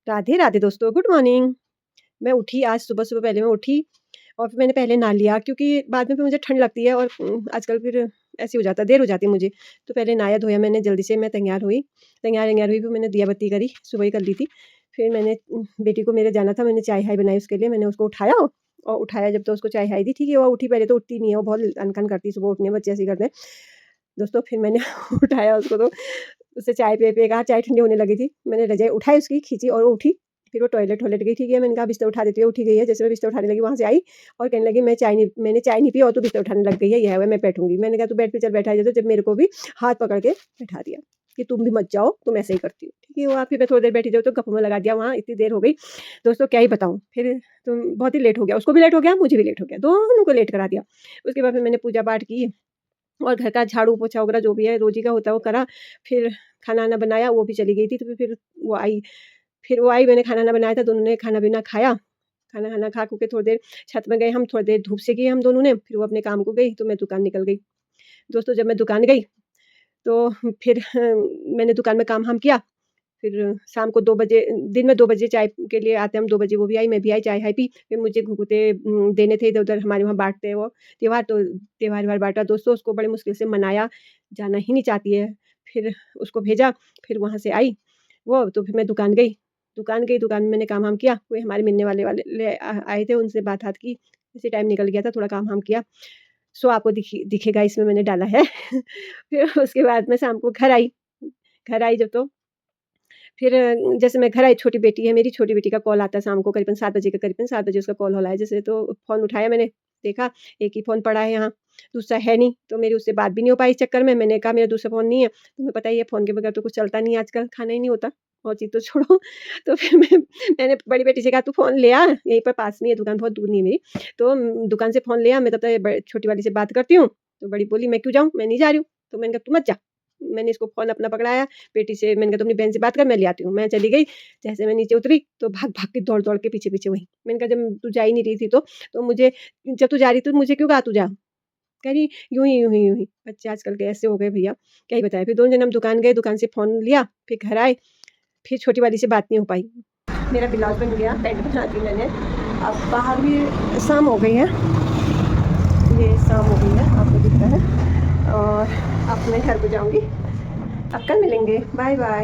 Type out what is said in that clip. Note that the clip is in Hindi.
राधे राधे दोस्तों, गुड मॉर्निंग। मैं उठी आज सुबह-सुबह, पहले मैं उठी और फिर मैंने पहले नहा लिया क्योंकि बाद में फिर मुझे ठंड लगती है और आजकल फिर ऐसे हो जाता है, देर हो जाती है मुझे। तो पहले नहाया धोया मैंने जल्दी से, मैं तैयार हुई। तैयार-वैयार हुई, फिर मैंने दिया बत्ती करी, सुबह ही कर ली थी। फिर मैंने बेटी को मेरे जाना था, मैंने चाय-वाय बनाई उसके लिए, मैंने उसको उठाया और उठाया जब तो उसको चाय-वाय दी। ठीक है, वो उठी, पहले तो उठती नहीं है, वो बहुत अनकन करती है, सुबह उठने में बच्चे ऐसे ही करते हैं। दोस्तों फिर मैंने उठाया उसको, तो उससे चाय पिए-पिए कहा, चाय ठंडी होने लगी थी। मैंने रज़ाई उठाई उसकी, खींची और वो उठी। फिर वो टॉयलेट गई, ठीक है, मैंने कहा बिस्तर उठा देती हूँ, उठी गई है। जैसे मैं बिस्तर उठाने लगी, वहाँ से आई और कहने लगी, मैंने चाय नहीं पी और तू बिस्तर उठाने लग गई है, ये है वो, मैं बैठूँगी। मैंने कहा, "तू बेड पे चल, बैठा है।" तो जब मेरे को भी हाथ पकड़ के बैठा दिया कि तुम भी मत जाओ, तुम ऐसे ही करती हो। ठीक है, हुआ, फिर मैं थोड़ी देर बैठी रही तो गप्पे में लगा दिया वहाँ, इतनी देर हो गई। दोस्तों क्या ही बताऊँ, फिर तो बहुत ही लेट हो गया, उसको भी लेट हो गया, मुझे भी लेट हो गया, दोनों को लेट करा दिया। उसके बाद फिर मैंने पूजा-पाठ की और घर का झाड़ू-पोछा वगैरह जो भी है रोज़ी का होता है वो करा। फिर खाना-वाना बनाया, वो भी चली गई थी, तो फिर वो आई। मैंने खाना-वाना बनाया था, दोनों ने खाना-पीना खाया। खाना-वाना खा खू के थोड़ी देर छत में गए हम, थोड़ी देर धूप सेकी हम दोनों ने, फिर वो अपने काम को गई, तो मैं दुकान निकल गई। दोस्तों जब मैं दुकान गई, तो फिर मैंने दुकान में काम-वाम किया। फिर शाम को 2 बजे, दिन में 2 बजे चाय के लिए आते हैं हम, 2 बजे वो भी आई, मैं भी आई, चाय-वाय पी। फिर मुझे घुघुते देने थे इधर-उधर, हमारे वहाँ बाँटते हैं वो त्योहार, तो त्योहार-व्योहार बाँटा दोस्तों, उसको बड़े मुश्किल से मनाया, जाना ही नहीं चाहती है। फिर उसको भेजा, फिर वहाँ से आई वो, तो फिर मैं दुकान में मैंने काम-वाम किया। कोई हमारे मिलने वाले वाले आए थे, उनसे बात-वात की, ऐसे टाइम निकल गया था, थोड़ा काम-वाम किया। सो आपको दिखेगा इसमें मैंने डाला है। फिर उसके बाद मैं शाम को घर आई जब, तो फिर जैसे मैं घर आई, छोटी बेटी है मेरी, छोटी बेटी का कॉल आता है शाम को करीबन 7 बजे, करीबन 7 बजे उसका कॉल हो रहा है जैसे, तो फ़ोन उठाया मैंने, देखा एक ही फ़ोन पड़ा है यहाँ, दूसरा है नहीं, तो मेरी उससे बात भी नहीं हो पाई इस चक्कर में। मैंने कहा मेरा दूसरा फ़ोन नहीं है, तुम्हें पता ही है फ़ोन के बगैर तो कुछ चलता नहीं है आजकल, खाना ही नहीं होता, और चीज़ तो छोड़ो। तो फिर मैंने बड़ी बेटी से कहा, तू फ़ोन ले आ, यहीं पर पास में ही है दुकान, बहुत दूर नहीं है मेरी। तो दुकान से फ़ोन ले आ, मैं तब तक छोटी वाली से बात करती हूँ। तो बड़ी बोली, मैं क्यों जाऊँ? मैं नहीं जा रही हूँ। तो मैंने कहा, तू मत जा। मैंने इसको फ़ोन अपना पकड़ाया, बेटी से मैंने कहा, "तू अपनी बहन से बात कर, मैं ले आती हूँ।" मैं चली गई, जैसे मैं नीचे उतरी तो भाग-भाग के दौड़-दौड़ के पीछे-पीछे वही। मैंने कहा, "जब तू जा ही नहीं रही थी तो मुझे, जब तू जा रही थी तो मुझे क्यों कहा तू जा?" कह रही, "यूँ ही।" बच्चे आजकल के ऐसे हो गए भैया, क्या ही बताएँ। फिर दोनों जन हम दुकान गए, दुकान से फ़ोन लिया, फिर घर आए, फिर छोटी वाली से बात नहीं हो पाई। मेरा ब्लाउज़ बन गया, पैंट बना दी मैंने। अब बाहर भी शाम हो गई है, ये शाम हो गई है, आपको दिख रहा है, और अब मैं घर को जाऊँगी। अब कल मिलेंगे, बाय-बाय।